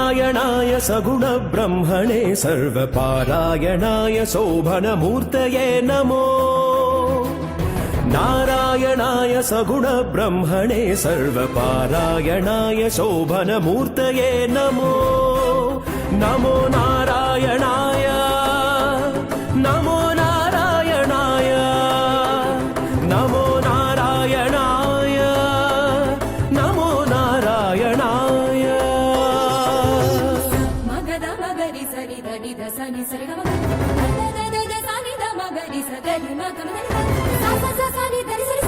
नारायणाय सगुण ब्रह्मणे सर्वपारायणाय शोभनमूर्तये नमो नारायणाय सगुण ब्रह्मणे सर्वपारायणाय शोभनमूर्तये नमो नमो नारायणाय नमो नारायणाय नमो नारायणाय नमो नारायणाय मगद मगरि सरि धनि ध सनि सरि ग द द द द सनि ध मगरि स ग नि म ग म द सा सा सा सनि ध नि